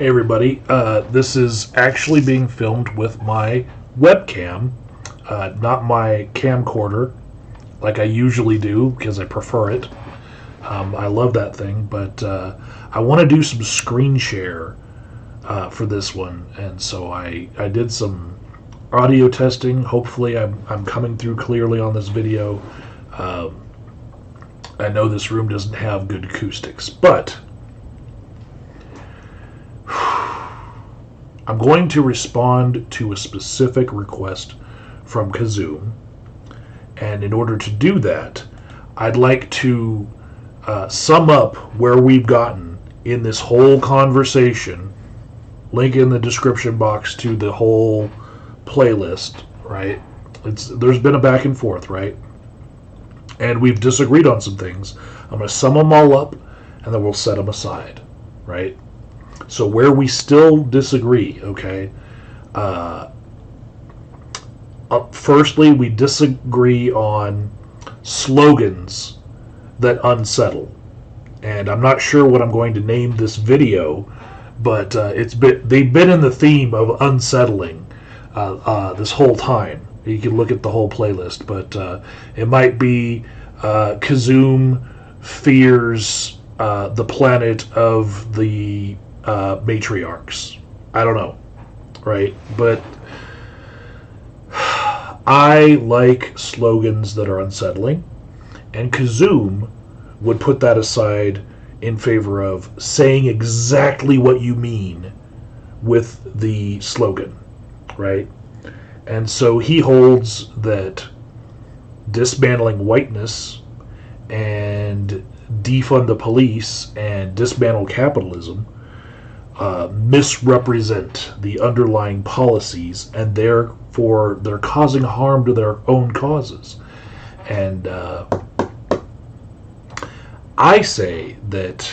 Hey everybody, this is actually being filmed with my webcam, not my camcorder like I usually do because I prefer it. I love that thing, but I want to do some screen share for this one, and so I did some audio testing. Hopefully I'm coming through clearly on this video. I know this room doesn't have good acoustics, but I'm going to respond to a specific request from Kizzume, and in order to do that, I'd like to sum up where we've gotten in this whole conversation. Link in the description box to the whole playlist, right? There's been a back and forth, right? And we've disagreed on some things. I'm going to sum them all up, and then we'll set them aside, right? So where we still disagree, okay? Firstly, we disagree on slogans that unsettle. And I'm not sure what I'm going to name this video, but they've been in the theme of unsettling this whole time. You can look at the whole playlist, but it might be Kizzume fears the planet of the matriarchs. I don't know, right? But I like slogans that are unsettling, and Kizzume would put that aside in favor of saying exactly what you mean with the slogan, right? And so he holds that dismantling whiteness and defund the police and dismantle capitalism misrepresent the underlying policies, and therefore they're causing harm to their own causes. And I say that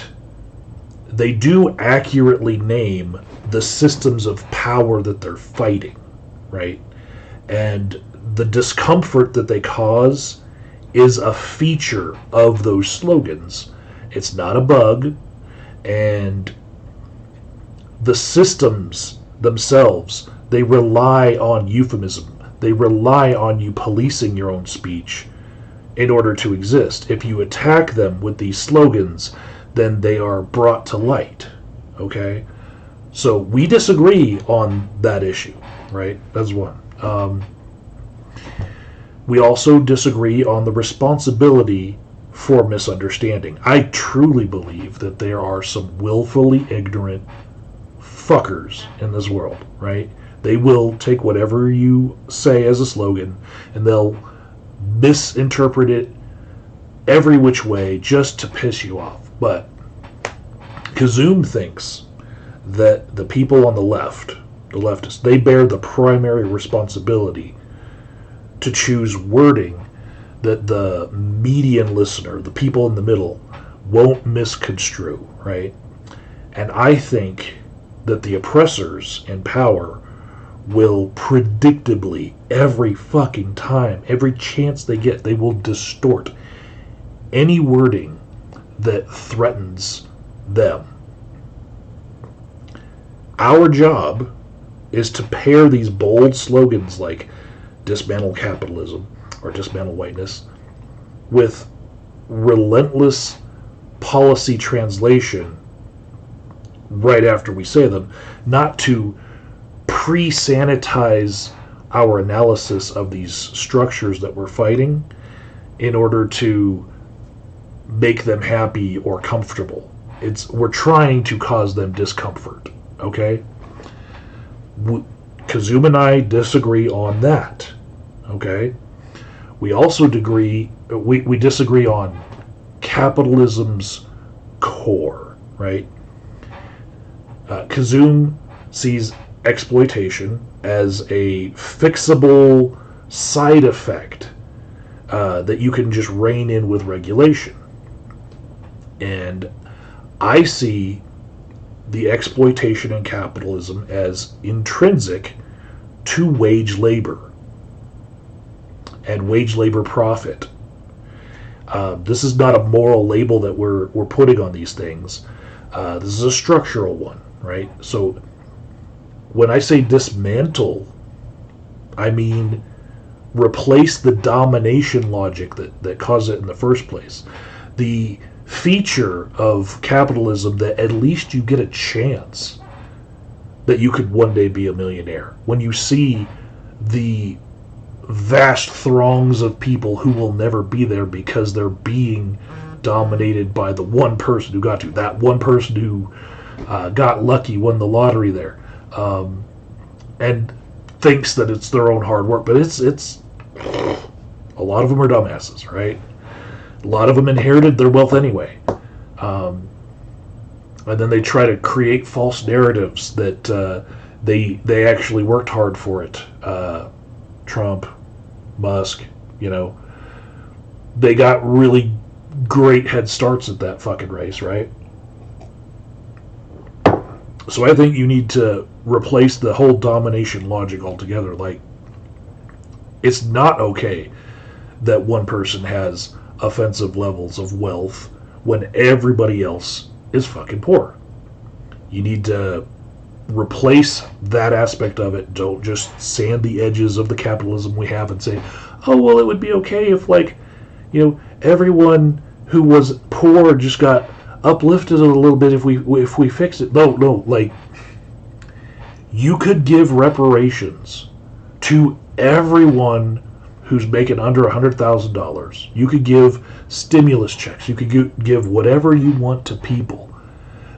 they do accurately name the systems of power that they're fighting, right? And the discomfort that they cause is a feature of those slogans. It's not a bug, and the systems themselves, they rely on euphemism. They rely on you policing your own speech in order to exist. If you attack them with these slogans, then they are brought to light, okay? So we disagree on that issue, right? That's one. We also disagree on the responsibility for misunderstanding. I truly believe that there are some willfully ignorant fuckers in this world, right? They will take whatever you say as a slogan and they'll misinterpret it every which way just to piss you off. But Kizzume thinks that the people on the left, the leftists, they bear the primary responsibility to choose wording that the median listener, the people in the middle, won't misconstrue, right? And I think that the oppressors in power will predictably, every fucking time, every chance they get, they will distort any wording that threatens them. Our job is to pair these bold slogans like dismantle capitalism or dismantle whiteness with relentless policy translation right after we say them, not to pre-sanitize our analysis of these structures that we're fighting in order to make them happy or comfortable. We're trying to cause them discomfort, okay? Kizzume and I disagree on that, okay? We also we disagree on capitalism's core, right? Kizzume sees exploitation as a fixable side effect that you can just rein in with regulation. And I see the exploitation in capitalism as intrinsic to wage labor and wage labor profit. This is not a moral label that we're putting on these things. This is a structural one, right? So when I say dismantle, I mean replace the domination logic that caused it in the first place. The feature of capitalism that at least you get a chance that you could one day be a millionaire. When you see the vast throngs of people who will never be there because they're being dominated by the one person who got to. That one person who got lucky, won the lottery there, and thinks that it's their own hard work. But it's a lot of them are dumbasses, right? A lot of them inherited their wealth anyway. And then they try to create false narratives that they actually worked hard for it. Trump, Musk, they got really great head starts at that fucking race, right? So I think you need to replace the whole domination logic altogether. Like, it's not okay that one person has offensive levels of wealth when everybody else is fucking poor. You need to replace that aspect of it. Don't just sand the edges of the capitalism we have and say, oh, well, it would be okay if, everyone who was poor just got uplifted a little bit if we fixed it. No, you could give reparations to everyone who's making under $100,000. You could give stimulus checks. You could give whatever you want to people.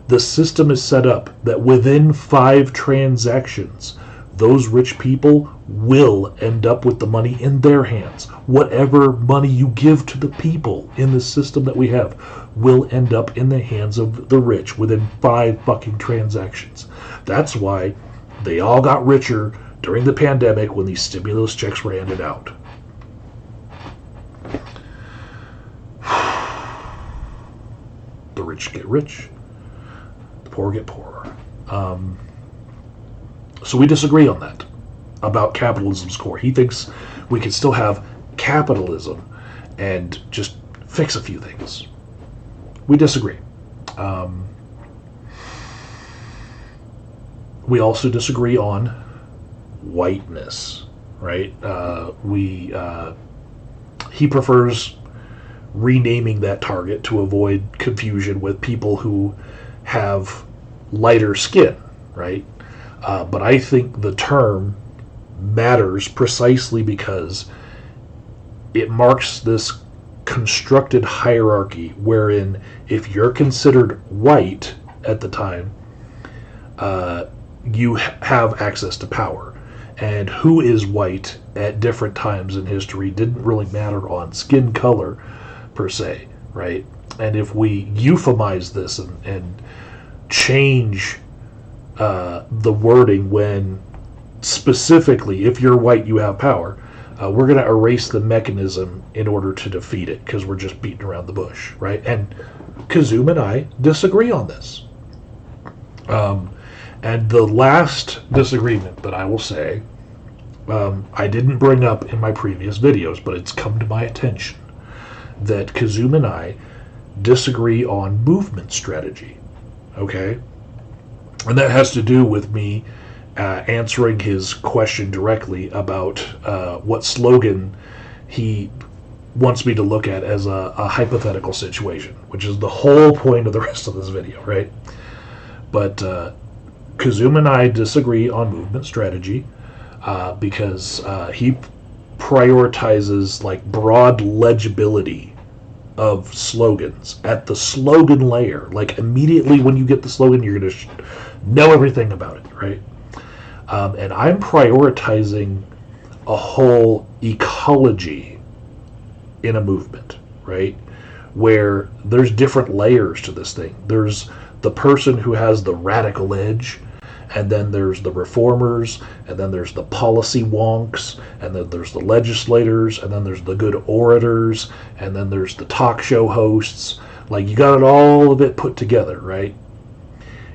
The system is set up that within 5 transactions, those rich people will end up with the money in their hands. Whatever money you give to the people in the system that we have will end up in the hands of the rich within 5 fucking transactions. That's why they all got richer during the pandemic when these stimulus checks were handed out. The rich get rich. The poor get poorer. So we disagree on that, about capitalism's core. He thinks we can still have capitalism and just fix a few things. We disagree. We also disagree on whiteness, right? He prefers renaming that target to avoid confusion with people who have lighter skin, right? But I think the term matters precisely because it marks this constructed hierarchy wherein if you're considered white at the time, you have access to power. And who is white at different times in history didn't really matter on skin color per se, right? And if we euphemize this and change the wording when specifically, if you're white, you have power, we're going to erase the mechanism in order to defeat it because we're just beating around the bush, right? And Kizzume and I disagree on this. And the last disagreement that I will say, I didn't bring up in my previous videos, but it's come to my attention that Kizzume and I disagree on movement strategy, okay? And that has to do with me answering his question directly about what slogan he wants me to look at as a hypothetical situation, which is the whole point of the rest of this video, right? But Kizzume and I disagree on movement strategy because he prioritizes like broad legibility of slogans at the slogan layer. Like immediately when you get the slogan, you're going to know everything about it, right? And I'm prioritizing a whole ecology in a movement, right? Where there's different layers to this thing. There's the person who has the radical edge, and then there's the reformers, and then there's the policy wonks, and then there's the legislators, and then there's the good orators, and then there's the talk show hosts. Like, you got it all of it put together, right?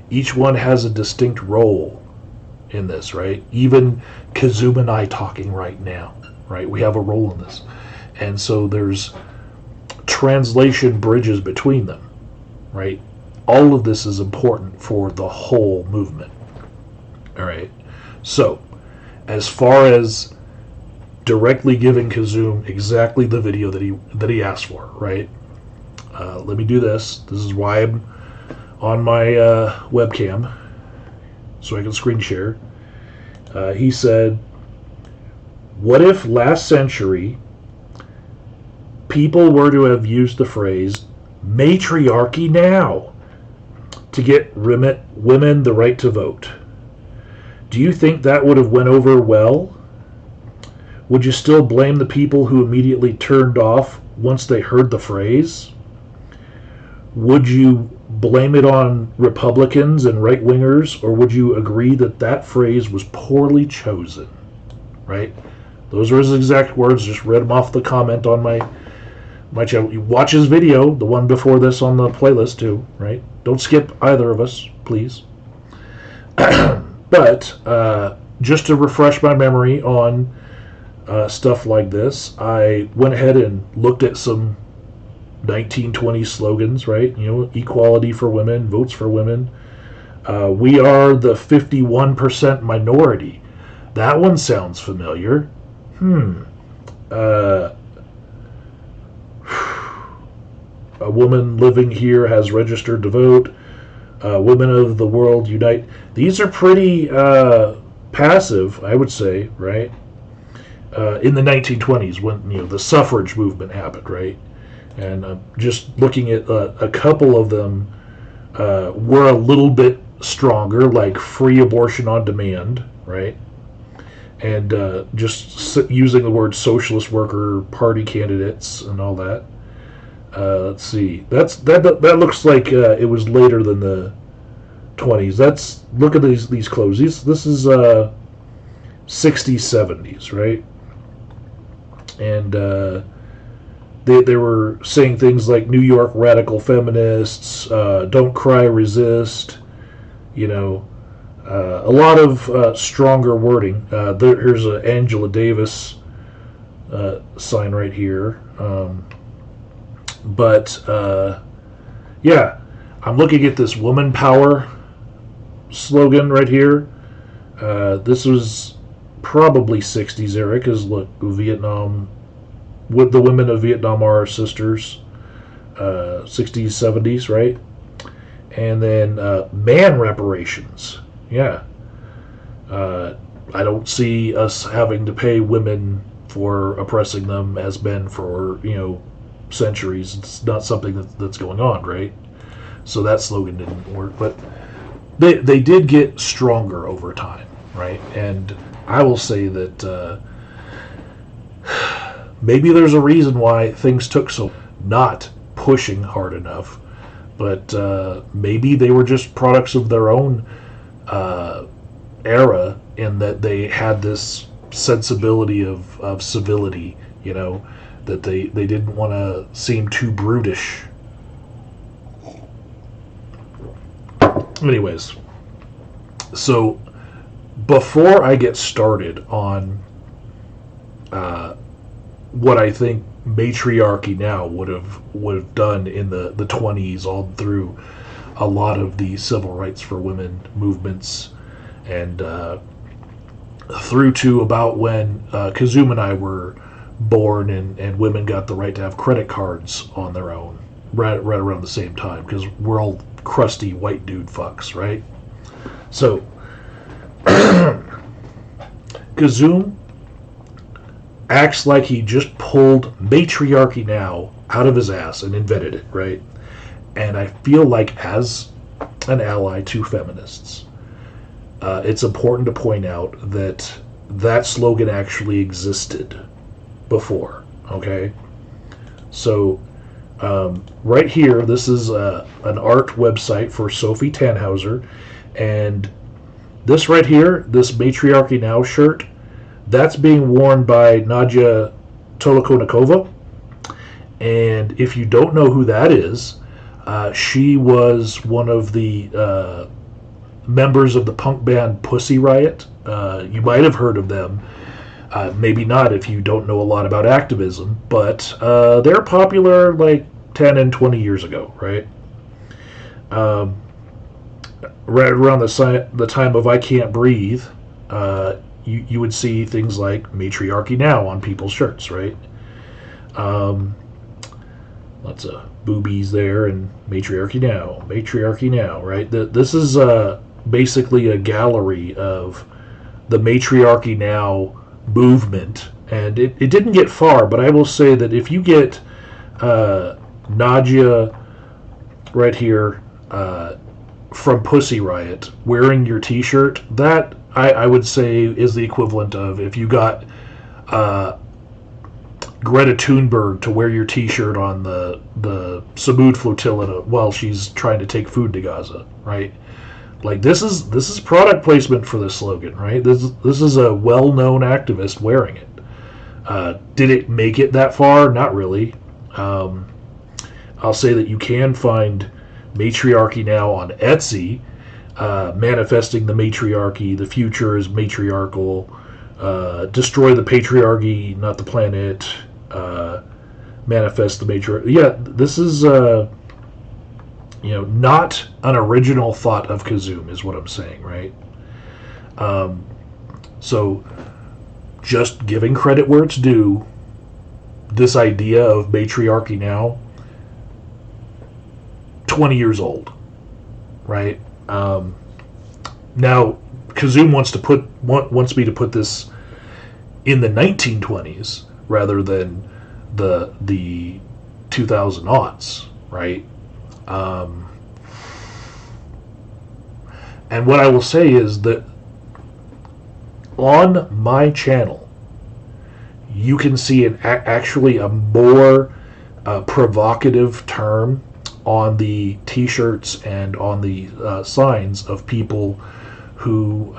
Each one has a distinct role in this, right? Even Kizzume and I talking right now, right? We have a role in this. And so there's translation bridges between them, right? all of this is important for the whole movement. All right. So, as far as directly giving Kizzume exactly the video that he asked for, right? Let me do this. This is why I'm on my webcam, so I can screen share. He said, "What if last century people were to have used the phrase Matriarchy Now to get women the right to vote? Do you think that would have went over well? Would you still blame the people who immediately turned off once they heard the phrase? Would you blame it on Republicans and right-wingers, or would you agree that that phrase was poorly chosen?" Right? Those are his exact words. Just read them off the comment on my channel. You watch his video, the one before this on the playlist too, right? Don't skip either of us, please. But just to refresh my memory on stuff like this, I went ahead and looked at some 1920s slogans, right? You know, equality for women, votes for women. We are the 51% minority. That one sounds familiar. A woman living here has registered to vote. Women of the world unite. These are pretty passive, I would say, right? In the 1920s, when the suffrage movement happened, right? And just looking at a couple of them were a little bit stronger, like free abortion on demand, right? And just using the word socialist worker party candidates and all that. Let's see. That looks like it was later than the 20s. Look at these clothes. This is 60s, 70s, right? And they were saying things like New York radical feminists, don't cry, resist. A lot of stronger wording. Here's an Angela Davis sign right here. But yeah, I'm looking at this woman power slogan right here. This was probably 60s era, because look, Vietnam, with the women of Vietnam are our sisters. 60s, 70s, right? And then man reparations. Yeah. I don't see us having to pay women for oppressing them as men for, centuries. It's not something that's going on, right? So that slogan didn't work, but they did get stronger over time, right? And I will say that maybe there's a reason why things took so, not pushing hard enough, but maybe they were just products of their own era, in that they had this sensibility of civility, that they didn't want to seem too brutish. Anyways, so before I get started on what I think Matriarchy Now would have done in the 20s, all through a lot of the civil rights for women movements, and through to about when Kizzume and I were born, and women got the right to have credit cards on their own, right around the same time, because we're all crusty white dude fucks, right? So Kizzume acts like he just pulled Matriarchy Now out of his ass and invented it, right? And I feel like, as an ally to feminists, it's important to point out that slogan actually existed before, okay? So right here, this is an art website for Sophie Tannhauser, and this right here, this Matriarchy Now shirt, that's being worn by Nadia Tolokonikova. And if you don't know who that is, she was one of the members of the punk band Pussy Riot. You might have heard of them. Maybe not if you don't know a lot about activism, but they're popular like 10 and 20 years ago, right? Um, right around the time of I Can't Breathe, you would see things like Matriarchy Now on people's shirts, right? Um, Lots of boobies there, and Matriarchy Now, right? This is basically a gallery of the Matriarchy Now movement, and it didn't get far, but I will say that if you get Nadia right here from Pussy Riot wearing your T-shirt, that I would say is the equivalent of if you got Greta Thunberg to wear your T-shirt on the Samud flotilla while she's trying to take food to Gaza, right? Like this is product placement for this slogan, right? This is a well-known activist wearing it. Did it make it that far? Not really. I'll say that you can find Matriarchy Now on Etsy, manifesting the matriarchy. The future is matriarchal. Destroy the patriarchy, not the planet. Manifest the matriarchy. Yeah, this is not an original thought of Kizzume, is what I'm saying, right? So, just giving credit where it's due, this idea of Matriarchy Now, 20 years old, right? Now, Kizzume wants me to put this in the 1920s rather than the 2000 aughts, right? And what I will say is that on my channel, you can see actually a more provocative term on the T-shirts and on the signs of people who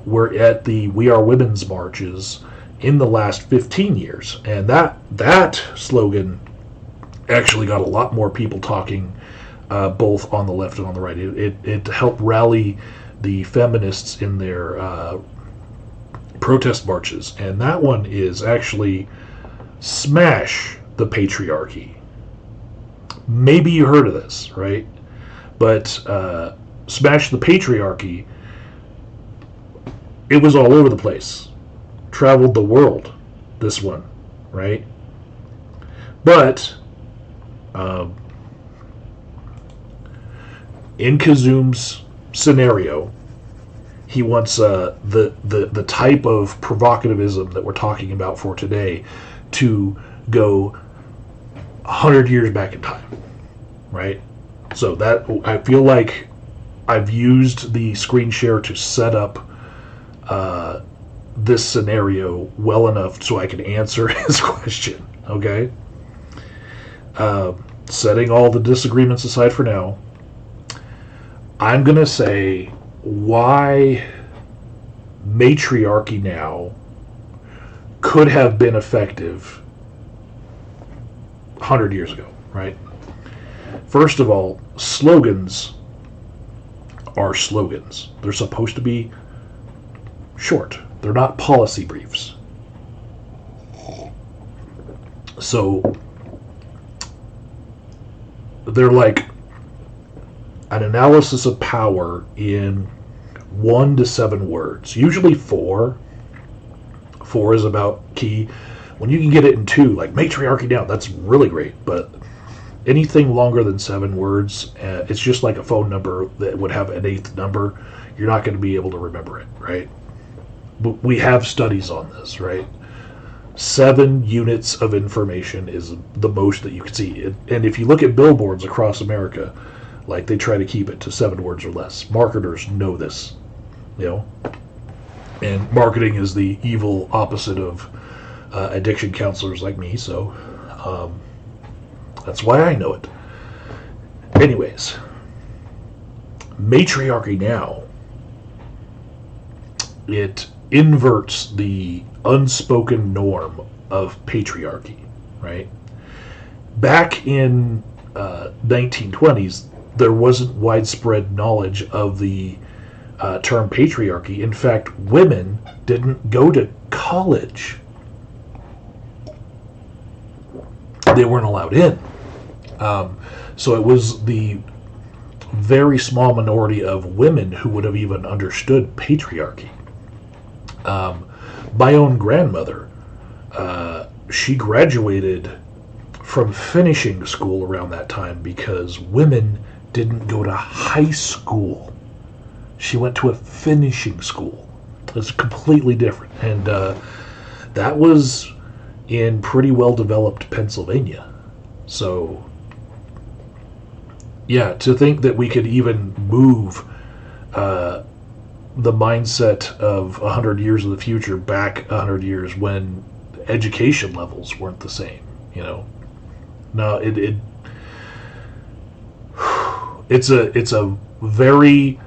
were at the We Are Women's marches in the last 15 years. And that slogan actually got a lot more people talking, both on the left and on the right. It helped rally the feminists in their protest marches. And that one is actually Smash the Patriarchy. Maybe you heard of this, right? But Smash the Patriarchy, it was all over the place. Traveled the world, this one, right? But in Kizzume's scenario, he wants the type of provocativism that we're talking about for today to go 100 years back in time, right? So that I feel like I've used the screen share to set up this scenario well enough so I can answer his question, okay? Setting all the disagreements aside for now, I'm going to say why Matriarchy Now could have been effective 100 years ago, right? First of all, slogans are slogans. They're supposed to be short. They're not policy briefs. So they're like an analysis of power in 1 to 7 words. Usually 4. 4 is about key. When you can get it in 2, like Matriarchy Now, that's really great. But anything longer than 7 words, it's just like a phone number that would have an 8th number. You're not going to be able to remember it, right? But we have studies on this, right? 7 units of information is the most that you can see. And if you look at billboards across America, like they try to keep it to 7 words or less. Marketers know this, And marketing is the evil opposite of addiction counselors like me, so that's why I know it. Anyways, Matriarchy Now, it inverts the unspoken norm of patriarchy, right? Back in 1920s, there wasn't widespread knowledge of the term patriarchy. In fact, women didn't go to college. They weren't allowed in. So it was the very small minority of women who would have even understood patriarchy. My own grandmother, she graduated from finishing school around that time because women didn't go to high school. She went to a finishing school. It's completely different. And that was in pretty well developed Pennsylvania. So, yeah, to think that we could even move the mindset of 100 years of the future back 100 years when education levels weren't the same, you know. No, it's a very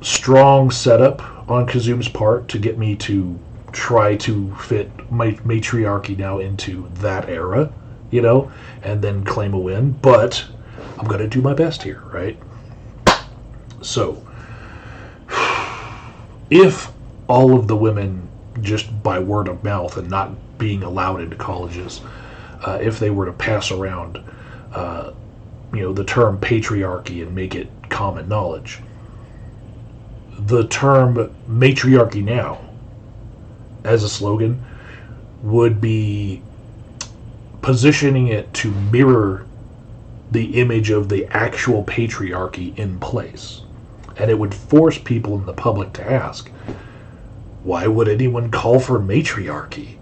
strong setup on Kizzume's part to get me to try to fit Matriarchy Now into that era, you know, and then claim a win. But I'm going to do my best here, right? So, if all of the women, just by word of mouth and not being allowed into colleges, if they were to pass around, the term patriarchy and make it common knowledge, the term Matriarchy Now as a slogan would be positioning it to mirror the image of the actual patriarchy in place. And it would force people in the public to ask, why would anyone call for matriarchy?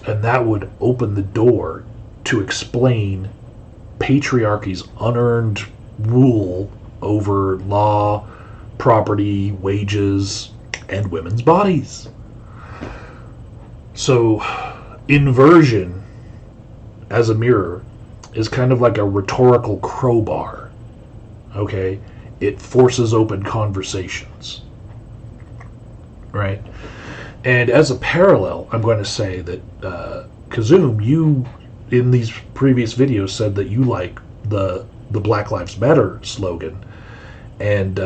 And that would open the door to explain patriarchy's unearned rule over law, property, wages, and women's bodies. So, inversion as a mirror is kind of like a rhetorical crowbar. Okay? It forces open conversations. Right? And as a parallel, I'm going to say that Kizzume, you in these previous videos said that you like the Black Lives Matter slogan. And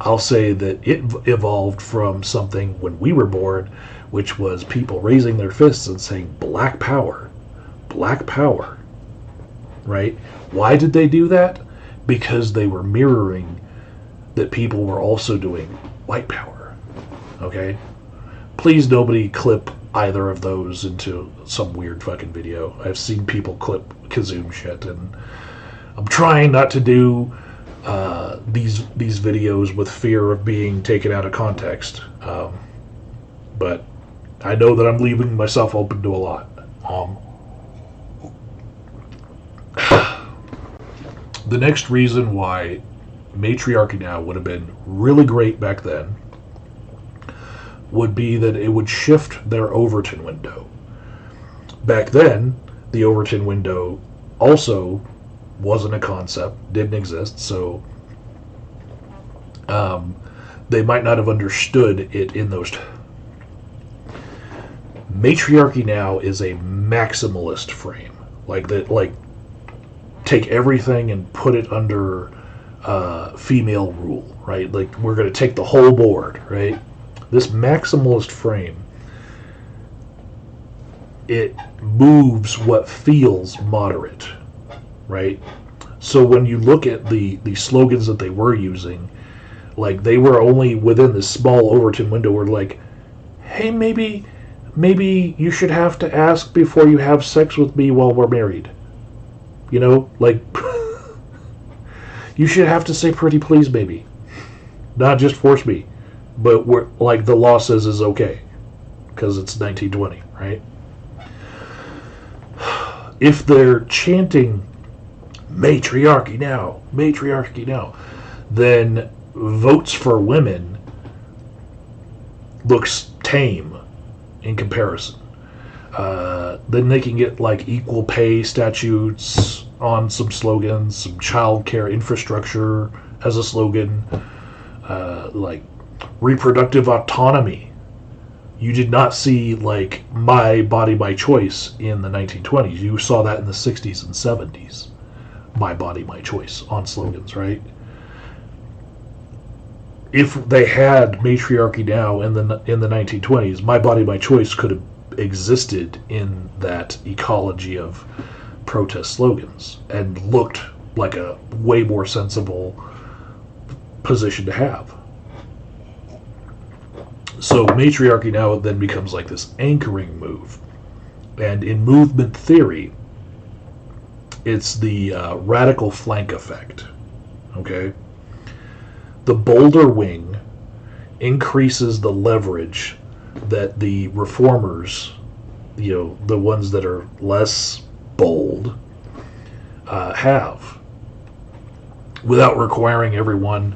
I'll say that it evolved from something when we were born, which was people raising their fists and saying, Black Power, Black Power. Right? Why did they do that? Because they were mirroring that people were also doing white power. Okay? Please nobody clip either of those into some weird fucking video. I've seen people clip Kizzume shit, and I'm trying not to do these videos with fear of being taken out of context. But I know that I'm leaving myself open to a lot. The next reason why Matriarchy Now would have been really great back then would be that it would shift their Overton window. Back then, the Overton window also wasn't a concept, didn't exist, so they might not have understood it in those Matriarchy Now is a maximalist frame. Like take everything and put it under female rule, right? Like, we're going to take the whole board, right? This maximalist frame, it moves what feels moderate, right? So when you look at the slogans that they were using, like, they were only within this small Overton window where, like, hey, maybe you should have to ask before you have sex with me while we're married. You know, like, you should have to say pretty please, maybe. Not just force me. But we're, like, the law says is okay. Because it's 1920, right? If they're chanting Matriarchy Now, Matriarchy Now, then votes for women looks tame in comparison. Then they can get, like, equal pay statutes on some slogans, some child care infrastructure as a slogan, like reproductive autonomy. You did not see, like, my body, my choice in the 1920s. You saw that in the 60s and 70s. My body, my choice on slogans, right? If they had Matriarchy Now in the 1920s, my body, my choice could have existed in that ecology of protest slogans and looked like a way more sensible position to have. So Matriarchy Now then becomes like this anchoring move. And in movement theory, it's the radical flank effect. Okay? The bolder wing increases the leverage that the reformers, the ones that are less bold, have, without requiring everyone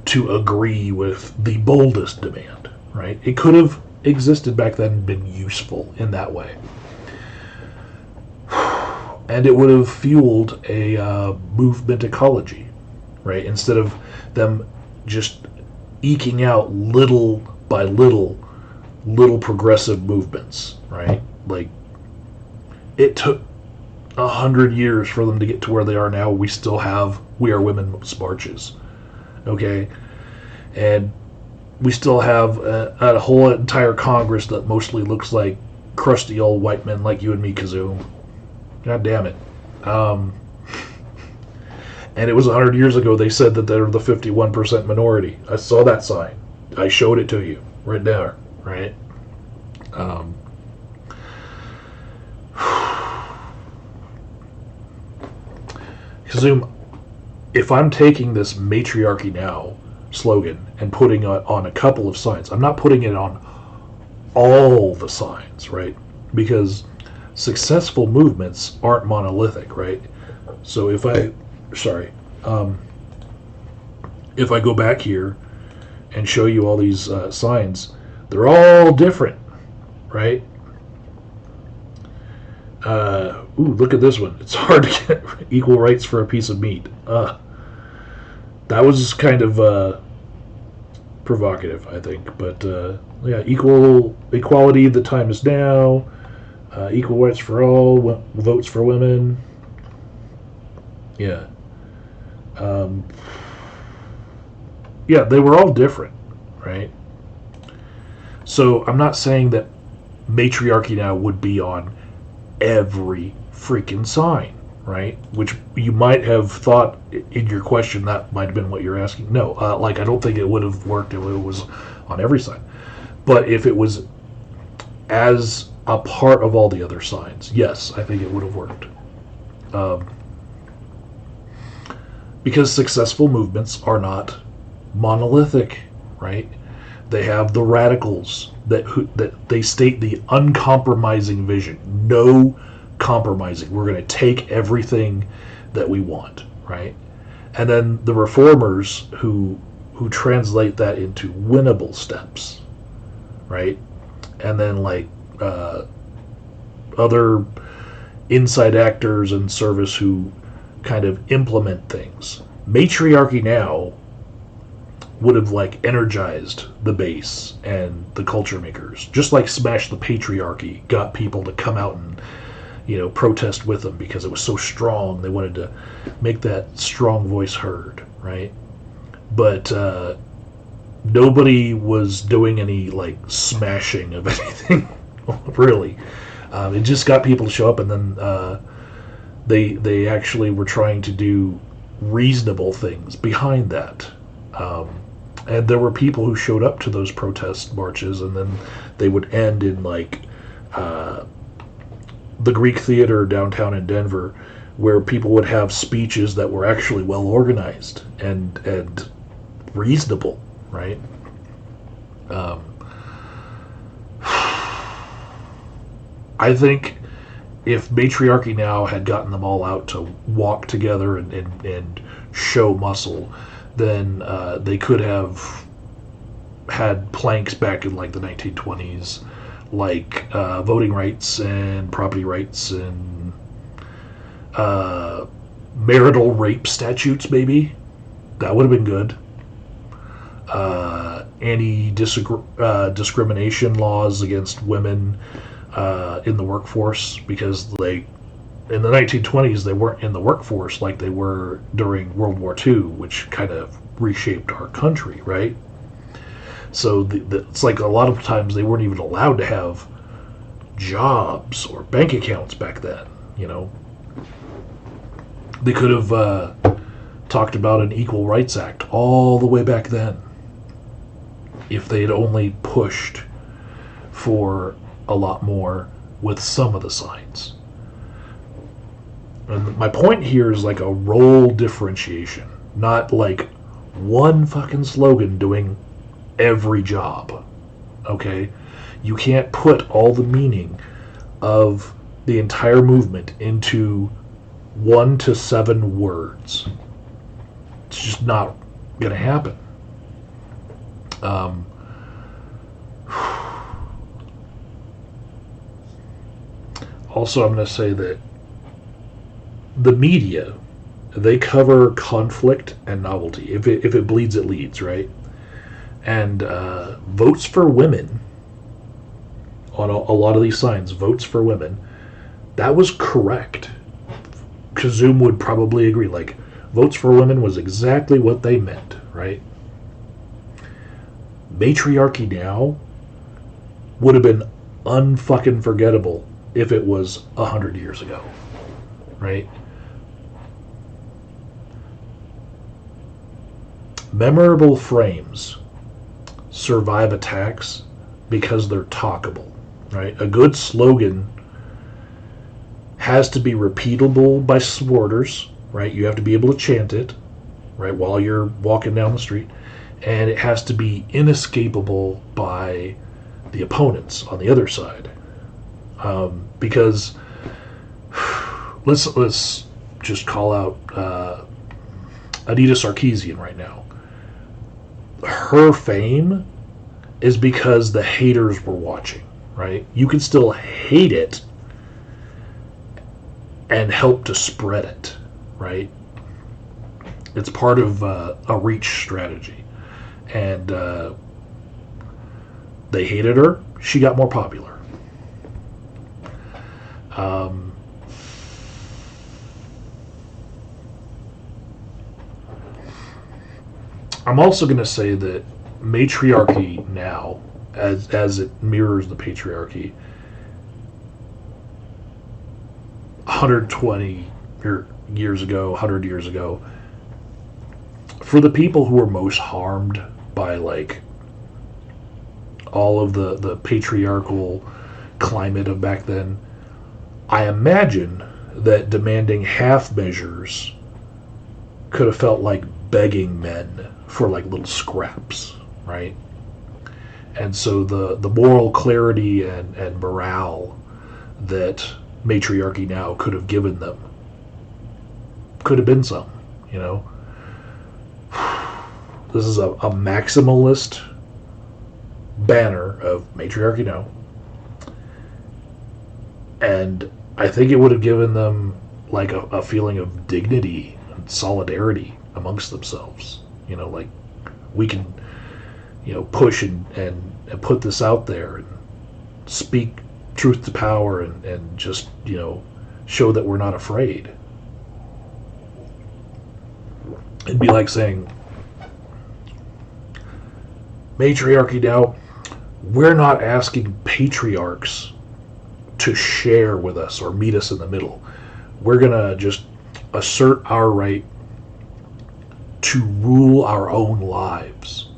to agree with the boldest demand, right? It could have existed back then and been useful in that way. And it would have fueled a movement ecology, right? Instead of them just eking out little by little progressive movements, right? Like, it took 100 years for them to get to where they are now. We still have We Are Women's marches, okay? And we still have a whole entire Congress that mostly looks like crusty old white men like you and me, Kizzume. God damn it. And it was 100 years ago they said that they're the 51% minority. I saw that sign. I showed it to you right there, right? Kizzume, if I'm taking this Matriarchy Now slogan and putting it on a couple of signs, I'm not putting it on all the signs, right? Because successful movements aren't monolithic, right? So if I go back here and show you all these signs, they're all different, right? Ooh, look at this one. It's hard to get equal rights for a piece of meat. That was kind of provocative, I think. But yeah, equality. The time is now. Equal rights for all. Votes for women. Yeah. Yeah, they were all different, right? So I'm not saying that Matriarchy Now would be on every freaking sign, right? Which you might have thought in your question that might have been what you're asking. No, I don't think it would have worked if it was on every sign. But if it was as a part of all the other signs, yes, I think it would have worked. Because successful movements are not monolithic, right? They have the radicals that they state the uncompromising vision. No compromising. We're going to take everything that we want, right? And then the reformers who translate that into winnable steps, right? And then like other inside actors in service who kind of implement things. Matriarchy Now would have like energized the base and the culture makers, just like Smash the Patriarchy got people to come out and protest with them because it was so strong. They wanted to make that strong voice heard, right? But nobody was doing any like smashing of anything, really. It just got people to show up, and then they actually were trying to do reasonable things behind that. And there were people who showed up to those protest marches, and then they would end in like the Greek Theater downtown in Denver, where people would have speeches that were actually well organized and reasonable, right? I think if Matriarchy Now had gotten them all out to walk together and show muscle, then they could have had planks back in like the 1920s, like voting rights and property rights and marital rape statutes, maybe. That would have been good. Anti-discrimination laws against women in the workforce, because in the 1920s they weren't in the workforce like they were during World War II, which kind of reshaped our country, right? So it's like a lot of times they weren't even allowed to have jobs or bank accounts back then. They could have talked about an Equal Rights Act all the way back then. If they had only pushed for a lot more with some of the sides. And my point here is like a role differentiation, not like one fucking slogan doing every job. Okay? You can't put all the meaning of the entire movement into 1 to 7 words. It's just not going to happen. Also, I'm going to say that the media, they cover conflict and novelty. If it bleeds, it leads, right? And votes for women, on a lot of these signs, votes for women, that was correct. Kizzume would probably agree. Like, votes for women was exactly what they meant, right? Matriarchy Now would have been unfucking forgettable if it was 100 years ago, right? Memorable frames survive attacks because they're talkable, right? A good slogan has to be repeatable by supporters, right? You have to be able to chant it, right, while you're walking down the street. And it has to be inescapable by the opponents on the other side. Because let's just call out Anita Sarkeesian right now. Her fame is because the haters were watching, right? You can still hate it and help to spread it, right? It's part of a reach strategy. And they hated her. She got more popular. I'm also going to say that Matriarchy Now, as it mirrors the patriarchy, 120 years ago, 100 years ago, for the people who were most harmed by like all of the patriarchal climate of back then, I imagine that demanding half measures could have felt like begging men for like little scraps, right? And so the moral clarity and morale that Matriarchy Now could have given them could have been some, you know. This is a maximalist banner of Matriarchy Now. And I think it would have given them like a feeling of dignity and solidarity amongst themselves. You know, like we can, you know, push and put this out there and speak truth to power and just, you know, show that we're not afraid. It'd be like saying, Matriarchy Now, we're not asking patriarchs to share with us or meet us in the middle. We're going to just assert our right to rule our own lives.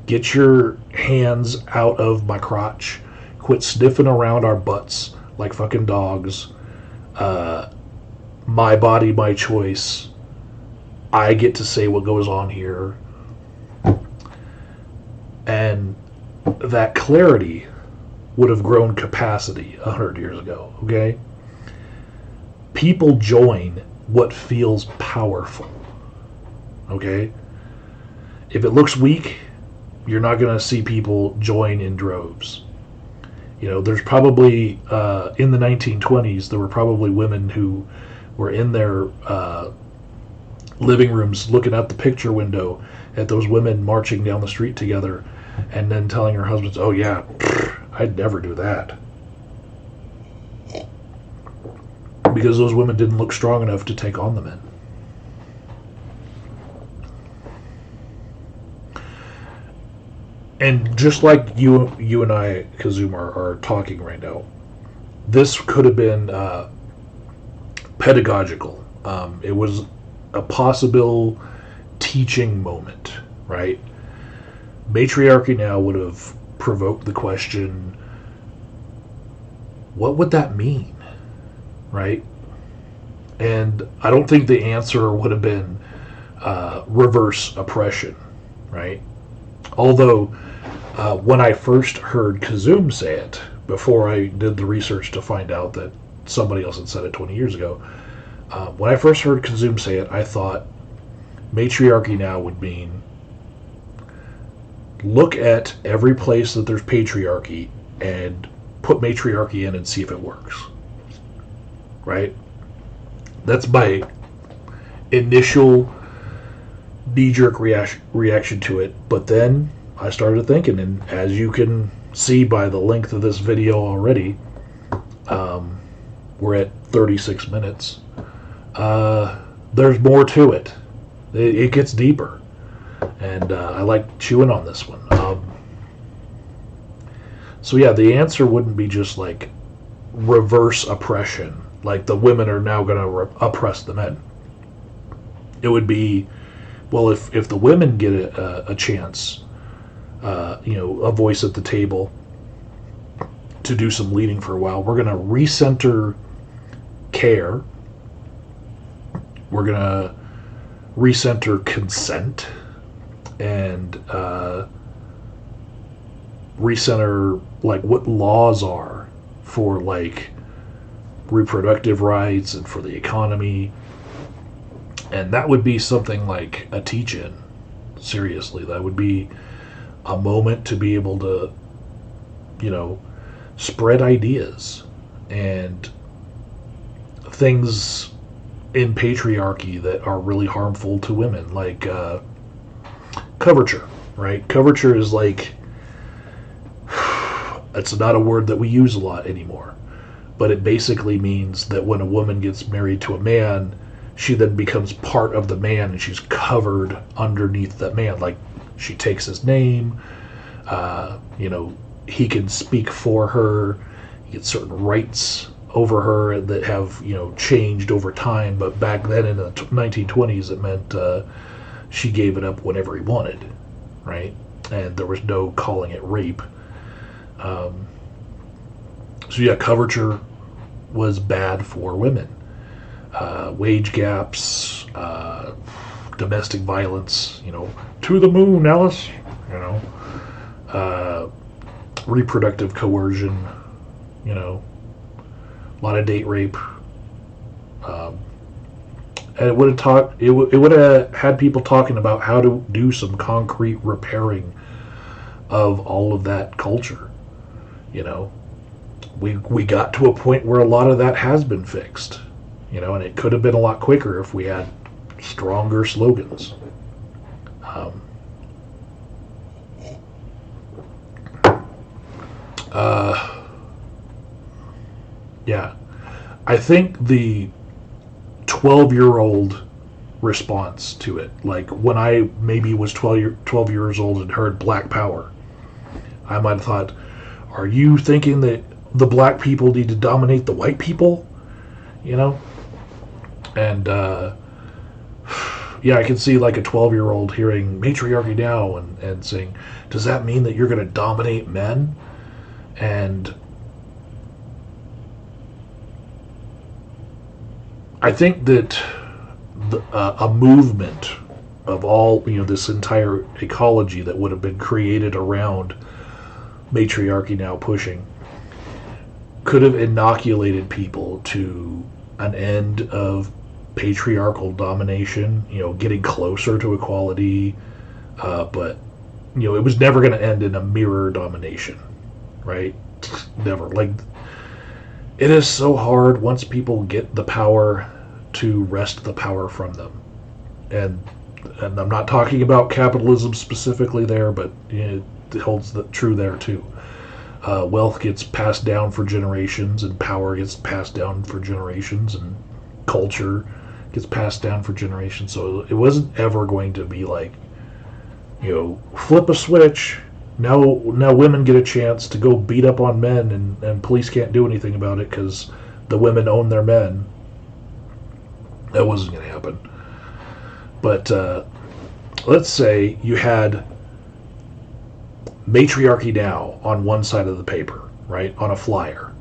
Get your hands out of my crotch. Quit sniffing around our butts like fucking dogs. My body, my choice. I get to say what goes on here. And that clarity would have grown capacity 100 years ago, okay? People join what feels powerful, okay? If it looks weak, you're not going to see people join in droves. You know, there's probably, in the 1920s, there were probably women who were in their living rooms looking out the picture window at those women marching down the street together and then telling her husbands, oh yeah, I'd never do that. Because those women didn't look strong enough to take on the men. And just like you and I, Kizzume, are talking right now, this could have been pedagogical. It was a possible teaching moment, right? Matriarchy Now would have provoked the question, what would that mean, right? And I don't think the answer would have been reverse oppression, right? Although, when I first heard Kizzume say it, before I did the research to find out that somebody else had said it 20 years ago, when I first heard Kizzume say it, I thought Matriarchy Now would mean look at every place that there's patriarchy and put matriarchy in and see if it works. Right? That's my initial knee-jerk reaction to it. But then I started thinking, and as you can see by the length of this video already, we're at 36 minutes. There's more to it. It gets deeper. And I like chewing on this one. So yeah, the answer wouldn't be just like reverse oppression, like the women are now going to oppress the men. It would be, well, if the women get a chance, a voice at the table to do some leading for a while, we're going to recenter care. We're going to recenter consent and recenter like what laws are for like reproductive rights and for the economy. And that would be something like a teach-in. Seriously, that would be a moment to be able to, spread ideas and things in patriarchy that are really harmful to women, like coverture, right? Coverture is like, it's not a word that we use a lot anymore, but it basically means that when a woman gets married to a man, she then becomes part of the man and she's covered underneath that man. Like, she takes his name, he can speak for her, he gets certain rights over her that have, changed over time. But back then in the 1920s, it meant she gave it up whenever he wanted, right? And there was no calling it rape. So yeah, coverture was bad for women. Wage gaps, domestic violence, to the moon, Alice, reproductive coercion, a lot of date rape. And it would have had people talking about how to do some concrete repairing of all of that culture. We got to a point where a lot of that has been fixed, and it could have been a lot quicker if we had stronger slogans. Yeah, I think the 12-year-old response to it, like when I maybe was 12 years old and heard Black Power, I might have thought, are you thinking that the black people need to dominate the white people? And yeah, I can see like a 12-year-old hearing Matriarchy Now and saying, does that mean that you're going to dominate men? And I think that a movement of all, this entire ecology that would have been created around Matriarchy Now pushing could have inoculated people to an end of patriarchal domination, getting closer to equality, but it was never going to end in a mirror domination, right? Never. Like, it is so hard once people get the power to wrest the power from them. And I'm not talking about capitalism specifically there, but it holds true there too. Wealth gets passed down for generations, and power gets passed down for generations, and culture gets passed down for generations. So it wasn't ever going to be like, flip a switch. Now women get a chance to go beat up on men, and police can't do anything about it because the women own their men. That wasn't going to happen. But let's say you had Matriarchy Now on one side of the paper, right, on a flyer.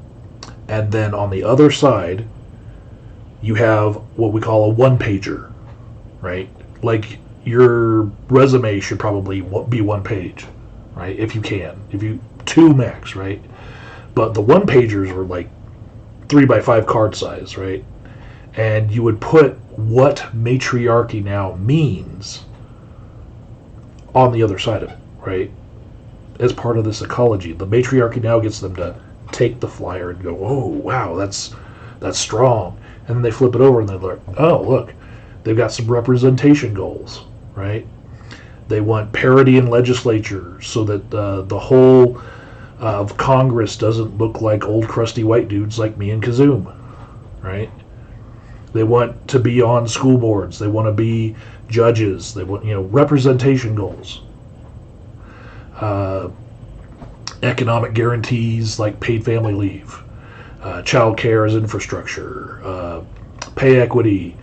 And then on the other side, you have what we call a one-pager, right? Like your resume should probably be one page, right? If you can. If you, two max, right? But the one-pagers are like 3x5 card size, right? And you would put what Matriarchy Now means on the other side of it, right? As part of this ecology. The Matriarchy Now gets them to take the flyer and go, oh, wow, that's strong. And then they flip it over and they're like, oh, look, they've got some representation goals, right? They want parity in legislature so that the whole of Congress doesn't look like old crusty white dudes like me and Kizzume, right? They want to be on school boards. They want to be judges. They want, representation goals. Economic guarantees like paid family leave, child care as infrastructure, pay equity,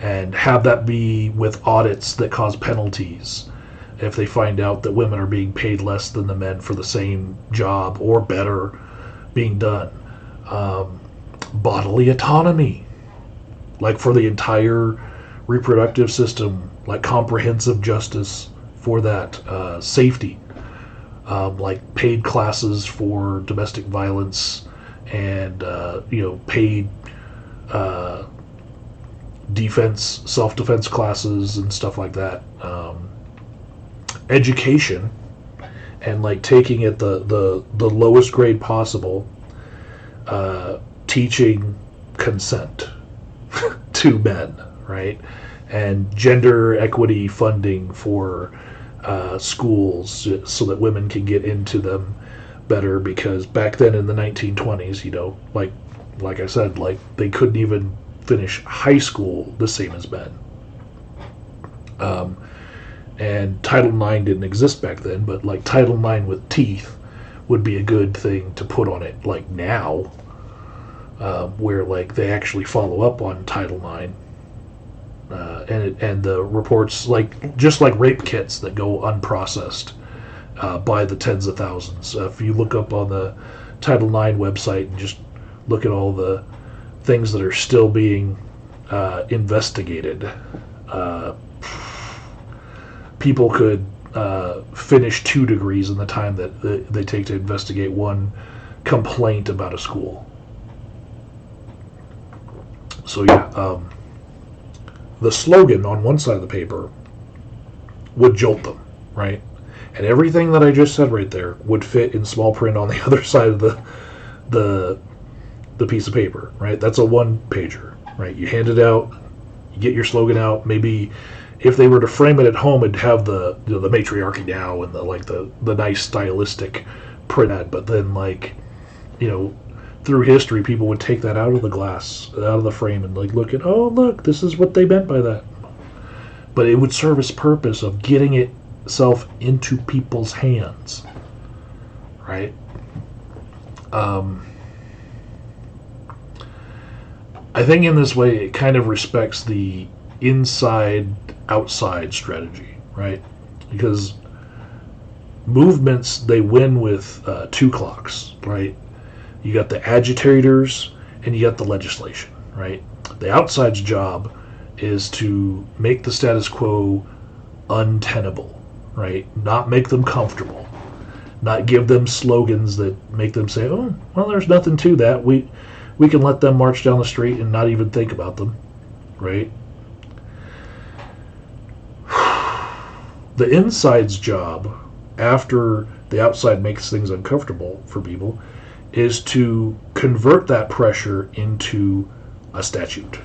and have that be with audits that cause penalties if they find out that women are being paid less than the men for the same job or better being done. Bodily autonomy, like for the entire reproductive system, like comprehensive justice for that. Safety, like paid classes for domestic violence and paid self-defense classes and stuff like that. Education, and like taking it the lowest grade possible, teaching consent to men, right? And gender equity funding for schools so that women can get into them better, because back then in the 1920s, like I said, like they couldn't even finish high school the same as men. And Title IX didn't exist back then, but like Title IX with teeth would be a good thing to put on it, like now, where like they actually follow up on Title IX. And the reports, just like rape kits that go unprocessed by the tens of thousands. If you look up on the Title IX website and just look at all the things that are still being investigated, people could finish 2 degrees in the time that they take to investigate one complaint about a school. So yeah, the slogan on one side of the paper would jolt them, right? And everything that I just said right there would fit in small print on the other side of the piece of paper, right? That's a one-pager, right? You hand it out, you get your slogan out. Maybe if they were to frame it at home, it'd have the Matriarchy Now and the nice stylistic print ad. But then through history, people would take that out of the glass, out of the frame, and look at, oh, look, this is what they meant by that. But it would serve its purpose of getting itself into people's hands, right? I think in this way, it kind of respects the inside-outside strategy, right? Because movements, they win with 2 clocks, right? You got the agitators and you got the legislation, right? The outside's job is to make the status quo untenable, right? Not make them comfortable. Not give them slogans that make them say, oh, well, there's nothing to that. We can let them march down the street and not even think about them, right? The inside's job, after the outside makes things uncomfortable for people, is to convert that pressure into a statute,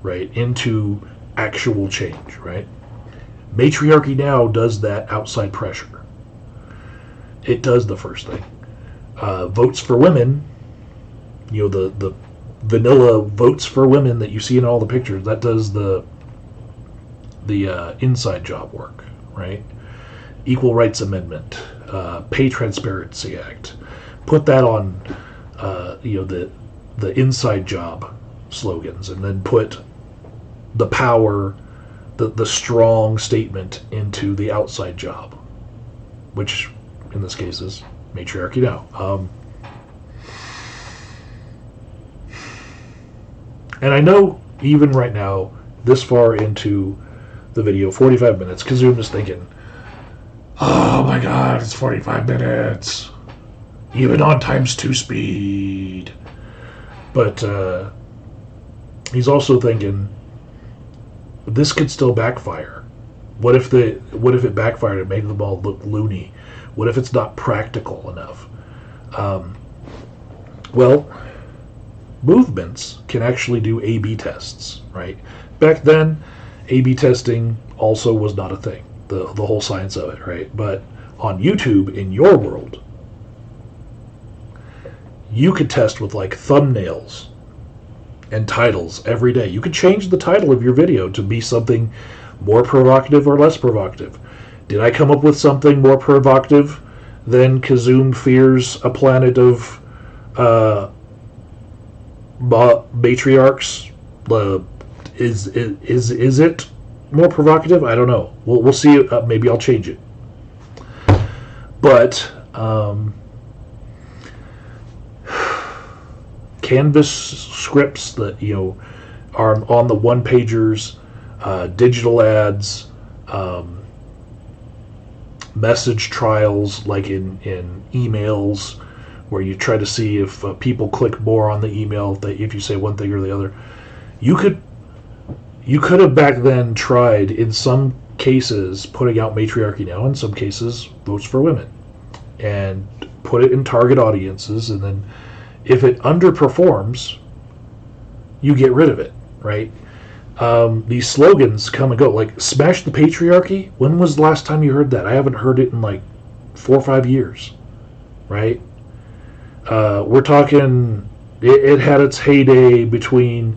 right? Into actual change, right? Matriarchy Now does that outside pressure. It does the first thing. Votes for women, the vanilla votes for women that you see in all the pictures, that does the inside job work, right? Equal Rights Amendment, Pay Transparency Act. Put that on, the inside job slogans, and then put the the strong statement into the outside job, which in this case is Matriarchy Now. And I know even right now, this far into the video, 45 minutes, Kizzume is thinking, oh my god, it's 45 minutes. Even on ×2 speed. But he's also thinking, this could still backfire. What if it backfired and made them all look loony? What if it's not practical enough? Well, movements can actually do A/B tests, right? Back then, A/B testing also was not a thing. The whole science of it, right? But on YouTube, in your world, you could test with like thumbnails and titles every day. You could change the title of your video to be something more provocative or less provocative. Did I come up with something more provocative than Kizzume fears a planet of matriarchs? Is it more provocative? I don't know. We'll see. Maybe I'll change it. But Canvas scripts that are on the one pagers, digital ads, message trials like in emails, where you try to see if people click more on the email if you say one thing or the other. You could have back then tried, in some cases, putting out Matriarchy Now, in some cases, Votes for Women, and put it in target audiences, and then if it underperforms, you get rid of it, right? These slogans come and go, like "Smash the Patriarchy." When was the last time you heard that? I haven't heard it in like 4 or 5 years, right? We're talking, it had its heyday between,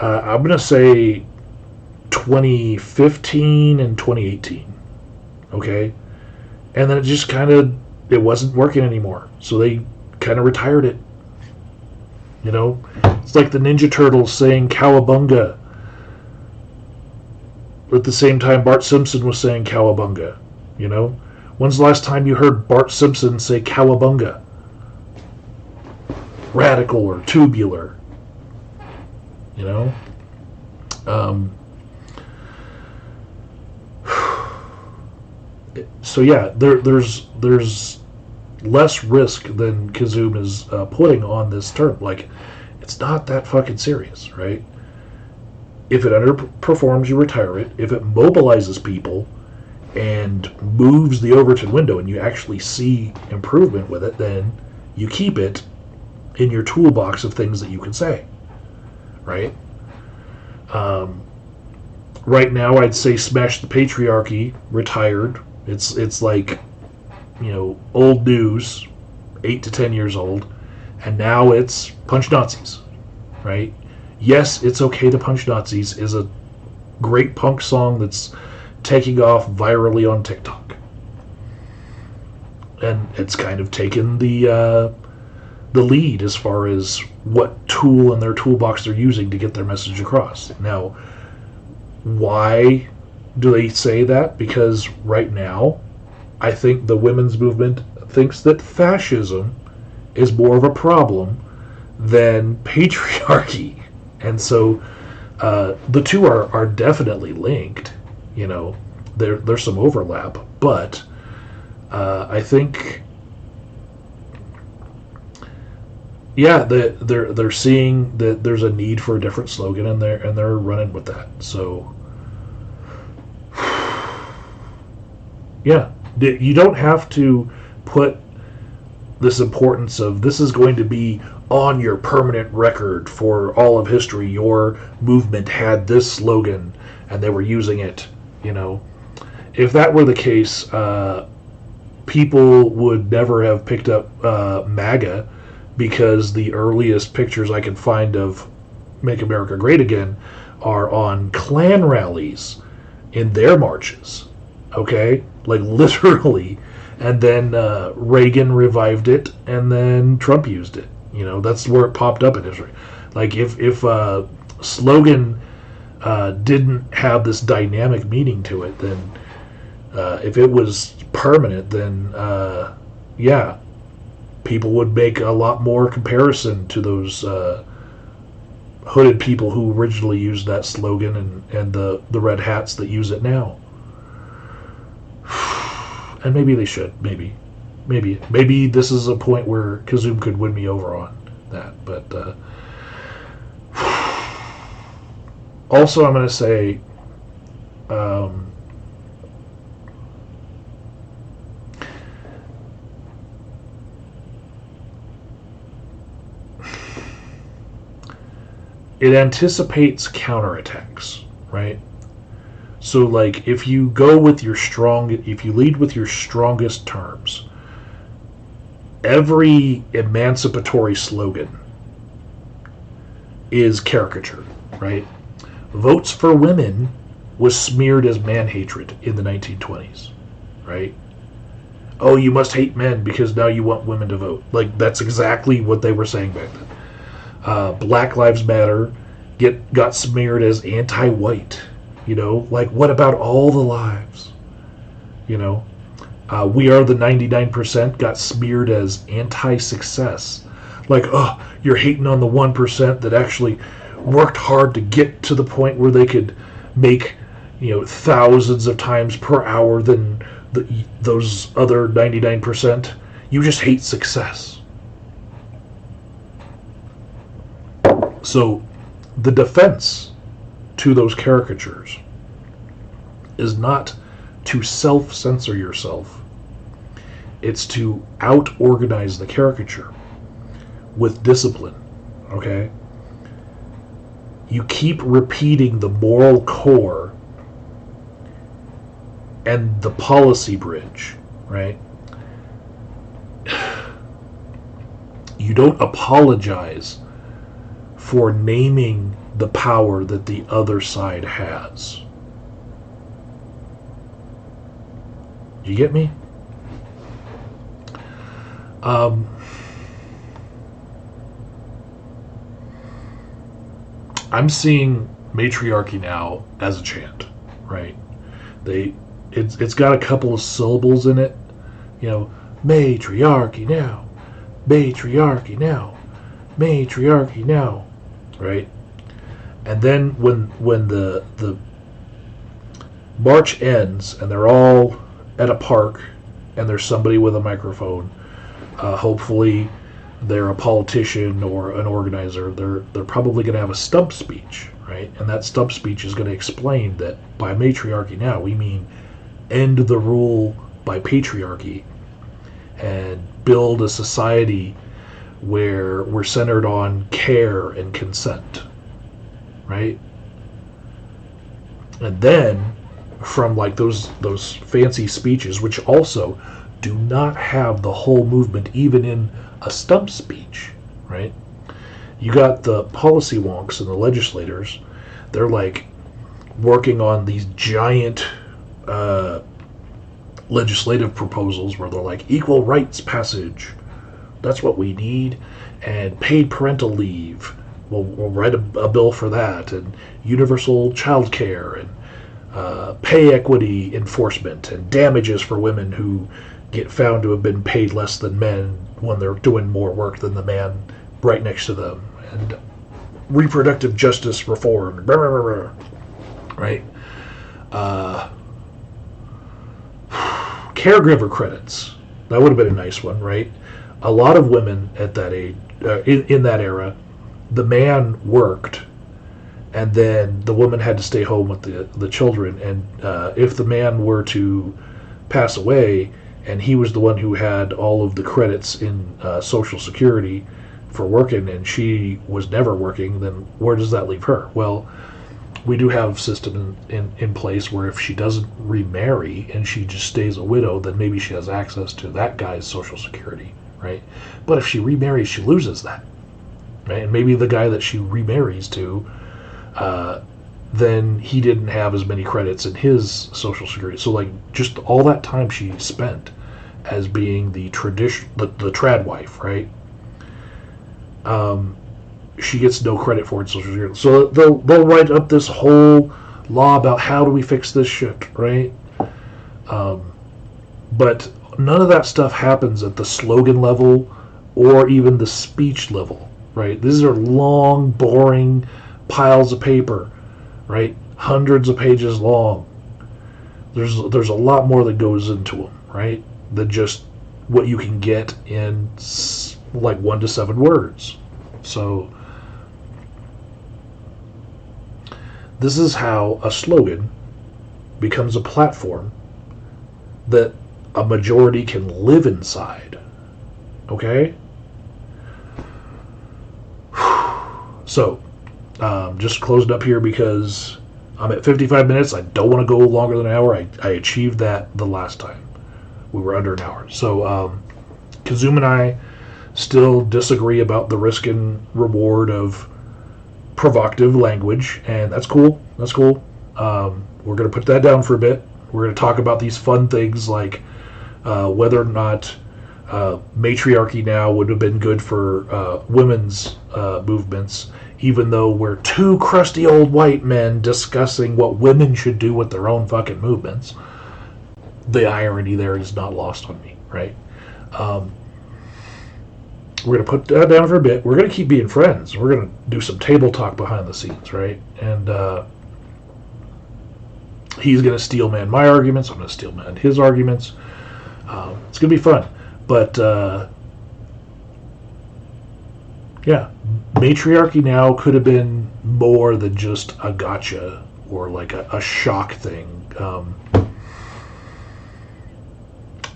I'm going to say 2015 and 2018, okay? And then it just it wasn't working anymore, so they kind of retired it. It's like the Ninja Turtles saying "Cowabunga" at the same time Bart Simpson was saying "Cowabunga." When's the last time you heard Bart Simpson say "Cowabunga"? Radical or tubular, So yeah, there's less risk than Kizzume is putting on this term. Like, it's not that fucking serious, right? If it underperforms, you retire it. If it mobilizes people and moves the Overton window and you actually see improvement with it, then you keep it in your toolbox of things that you can say, right? Right now, I'd say "Smash the Patriarchy," retired. It's like, old news, 8 to 10 years old, and now it's "Punch Nazis," right? "Yes, It's Okay to Punch Nazis" is a great punk song that's taking off virally on TikTok, and it's kind of taken the lead as far as what tool in their toolbox they're using to get their message across. Now, why do they say that? Because right now, I think the women's movement thinks that fascism is more of a problem than patriarchy. And so the two are definitely linked. There's some overlap. But I think, yeah, they're seeing that there's a need for a different slogan, and they're running with that. So, yeah, you don't have to put this importance of this is going to be on your permanent record for all of history. Your movement had this slogan, and they were using it. If that were the case, people would never have picked up MAGA, because the earliest pictures I can find of "Make America Great Again" are on Klan rallies in their marches, okay? Like, literally. And then Reagan revived it, and then Trump used it. That's where it popped up in history. Like, if slogan didn't have this dynamic meaning to it, then if it was permanent, then yeah, people would make a lot more comparison to those hooded people who originally used that slogan, and the red hats that use it now. And maybe they should. Maybe this is a point where Kizzume could win me over on that. But also, I'm going to say, it anticipates counterattacks, right? So, like, if you lead with your strongest terms, every emancipatory slogan is caricatured, right? Votes for women was smeared as man hatred in the 1920s, right? Oh, you must hate men because now you want women to vote. Like, that's exactly what they were saying back then. Black Lives Matter got smeared as anti-white. You know, like, what about all the lives? You know, We Are the 99% got smeared as anti-success. Like, oh, you're hating on the 1% that actually worked hard to get to the point where they could make, thousands of times per hour than those other 99%. You just hate success. So the defense to those caricatures is not to self-censor yourself. It's to out-organize the caricature with discipline, okay? You keep repeating the moral core and the policy bridge, right? You don't apologize for naming the power that the other side has. You get me? I'm seeing Matriarchy Now as a chant, right? It's got a couple of syllables in it, Matriarchy Now, Matriarchy Now, Matriarchy Now, right? And then when the march ends and they're all at a park and there's somebody with a microphone, hopefully they're a politician or an organizer, they're probably going to have a stump speech, right? And that stump speech is going to explain that by Matriarchy Now we mean end the rule by patriarchy and build a society where we're centered on care and consent, right? And then from like those fancy speeches, which also do not have the whole movement even in a stump speech, right? You got the policy wonks and the legislators, they're like working on these giant legislative proposals where they're like equal rights passage, that's what we need, and paid parental leave, we'll write a bill for that, and universal child care, and pay equity enforcement, and damages for women who get found to have been paid less than men when they're doing more work than the man right next to them, and reproductive justice reform, blah, blah, blah, blah, right? Caregiver credits, that would have been a nice one, right? A lot of women at that age, in that era, the man worked, and then the woman had to stay home with the children. And if the man were to pass away, and he was the one who had all of the credits in Social Security for working, and she was never working, then where does that leave her? Well, we do have a system in place where if she doesn't remarry and she just stays a widow, then maybe she has access to that guy's Social Security, right? But if she remarries, she loses that, right? And maybe the guy that she remarries to, then he didn't have as many credits in his Social Security. So like just all that time she spent as being the trad wife, right? she gets no credit for it in Social Security. So they'll write up this whole law about how do we fix this shit, right? But none of that stuff happens at the slogan level or even the speech level, right? These are long, boring piles of paper, right? Hundreds of pages long. There's a lot more that goes into them, right? Than just what you can get in like 1 to 7 words. So this is how a slogan becomes a platform that a majority can live inside. Okay? So, just closed up here because I'm at 55 minutes. I don't want to go longer than an hour. I achieved that the last time. We were under an hour. So, Kizzume and I still disagree about the risk and reward of provocative language, and that's cool. That's cool. We're going to put that down for a bit. We're going to talk about these fun things like whether or not Matriarchy Now would have been good for women's movements, even though we're two crusty old white men discussing what women should do with their own fucking movements. The irony there is not lost on me, right? We're going to put that down for a bit. We're going to keep being friends. We're going to do some table talk behind the scenes, right? And he's going to steel man my arguments. I'm going to steel man his arguments. It's going to be fun. But, yeah, Matriarchy Now could have been more than just a gotcha or like a shock thing.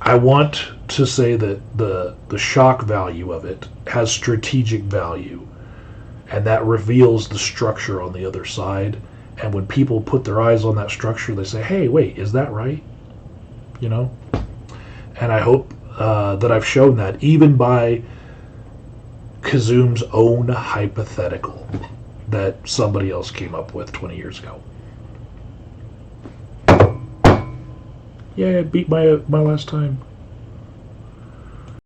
I want to say that the shock value of it has strategic value, and that reveals the structure on the other side. And when people put their eyes on that structure, they say, hey, wait, is that right? You know? And I hope that I've shown that, even by Kizzume's own hypothetical that somebody else came up with 20 years ago. Yeah, I beat my last time.